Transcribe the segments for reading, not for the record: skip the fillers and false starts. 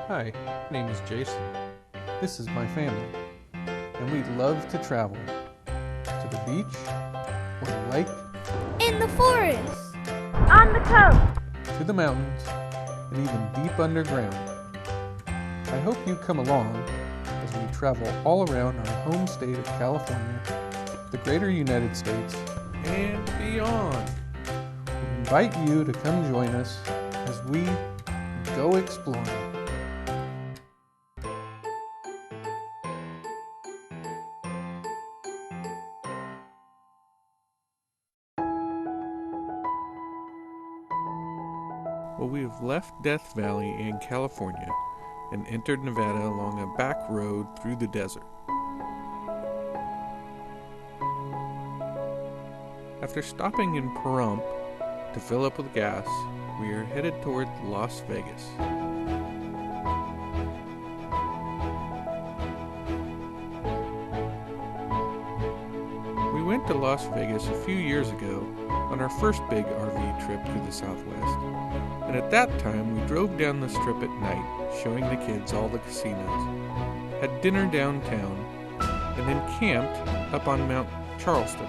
Hi, my name is Jason. This is my family, and we love to travel to the beach, or the lake, in the forest, on the coast, to the mountains, and even deep underground. I hope you come along as we travel all around our home state of California, the greater United States, and beyond. We invite you to come join us as we go exploring. Well, we have left Death Valley in California and entered Nevada along a back road through the desert. After stopping in Pahrump to fill up with gas, we are headed toward Las Vegas. We went to Las Vegas a few years ago on our first big RV trip through the Southwest, and at that time we drove down the strip at night, showing the kids all the casinos, had dinner downtown, and then camped up on Mount Charleston.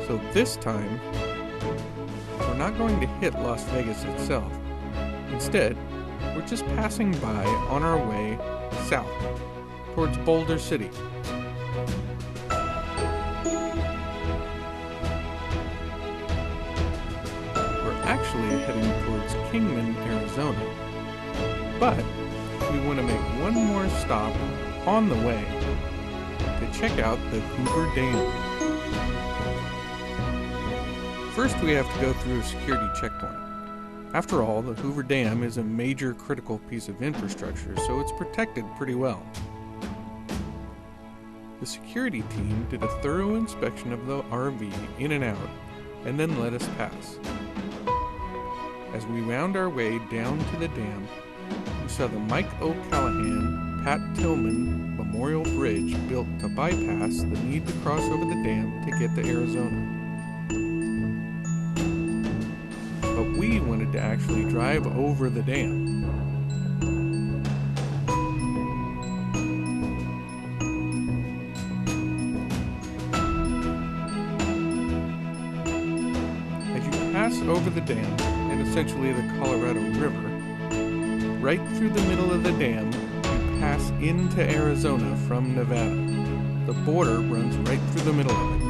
So this time, we're not going to hit Las Vegas itself. Instead, we're just passing by on our way south, towards Boulder City. We're actually heading towards Kingman, Arizona, but we want to make one more stop on the way to check out the Hoover Dam. First, we have to go through a security checkpoint. After all, the Hoover Dam is a major critical piece of infrastructure, so it's protected pretty well. The security team did a thorough inspection of the RV in and out, and then let us pass. As we wound our way down to the dam, we saw the Mike O'Callahan Pat Tillman Memorial Bridge built to bypass the need to cross over the dam to get to Arizona. But we wanted to actually drive over the dam. As you pass over the dam, and essentially the Colorado River, right through the middle of the dam, you pass into Arizona from Nevada. The border runs right through the middle of it.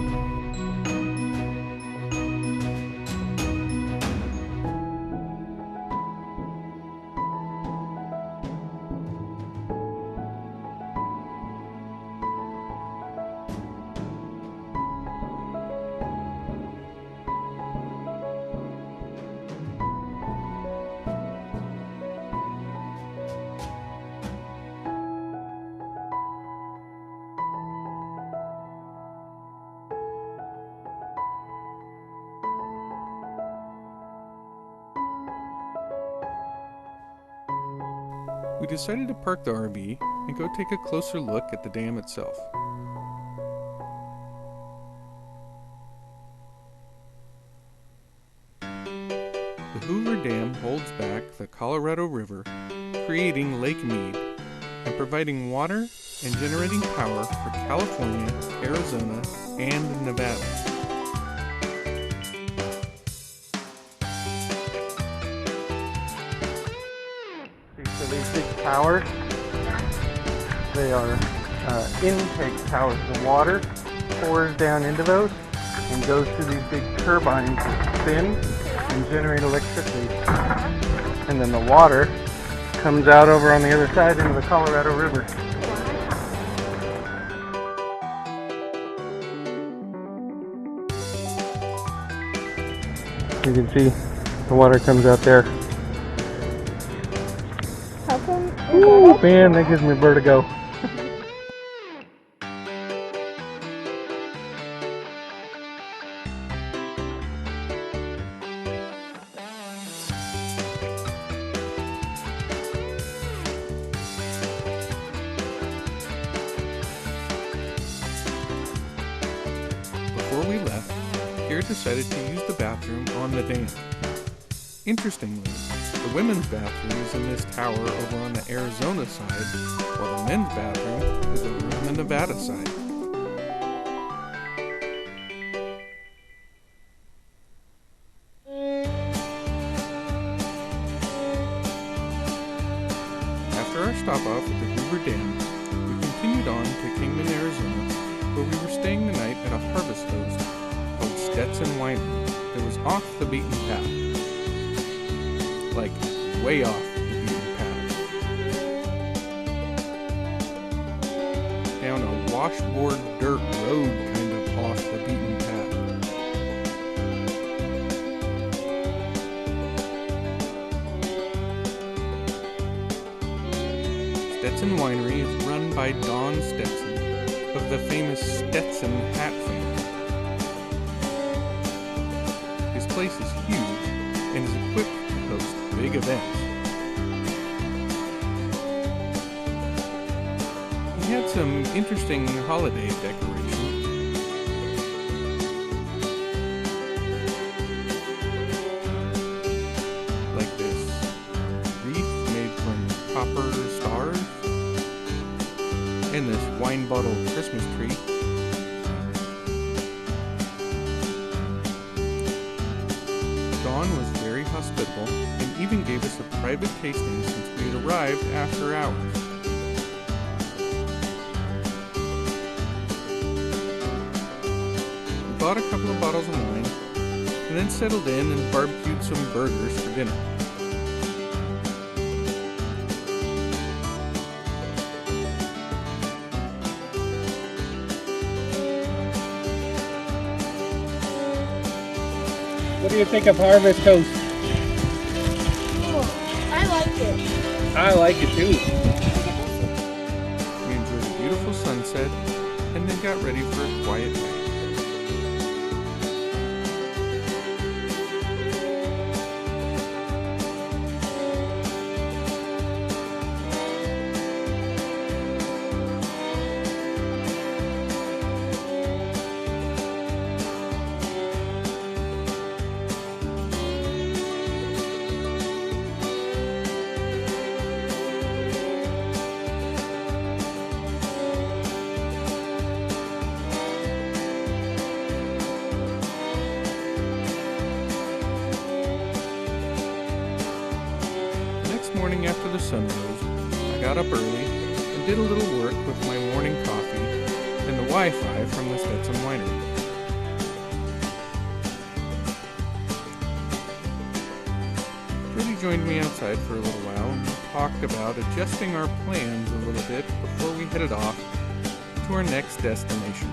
We decided to park the RV and go take a closer look at the dam itself. The Hoover Dam holds back the Colorado River, creating Lake Mead, and providing water and generating power for California, Arizona, and Nevada. So these big towers, they are intake towers. The water pours down into those and goes to these big turbines that spin and generate electricity. And then the water comes out over on the other side into the Colorado River. You can see the water comes out there. how come? Ooh, man, that gives me vertigo. Before we left, Garrett decided to use the bathroom on the dam. Interestingly, the women's bathroom is in this tower over on the Arizona side, while the men's bathroom is over on the Nevada side. After our stop off at the Hoover Dam, we continued on to Kingman, Arizona, where we were staying the night at a harvest host called Stetson Winery that was off the beaten path. Like, way off the beaten path. Down a washboard dirt road kind of off the beaten path. Stetson Winery is run by Don Stetson of the famous Stetson hat family. His place is huge and is equipped to host big events. He had some interesting holiday decorations. Like this wreath made from copper stars, and this wine bottle Christmas tree. Dawn was very hospitable and even gave us a private tasting since we had arrived after hours. We bought a couple of bottles of wine and then settled in and barbecued some burgers for dinner. What do you think of Harvest Toast? I like it. I like it too. We enjoyed a beautiful sunset and then got ready for a quiet night. Morning after the sun rose, I got up early and did a little work with my morning coffee and the Wi-Fi from the Stetson Winery. Jody joined me outside for a little while and we talked about adjusting our plans a little bit before we headed off to our next destination.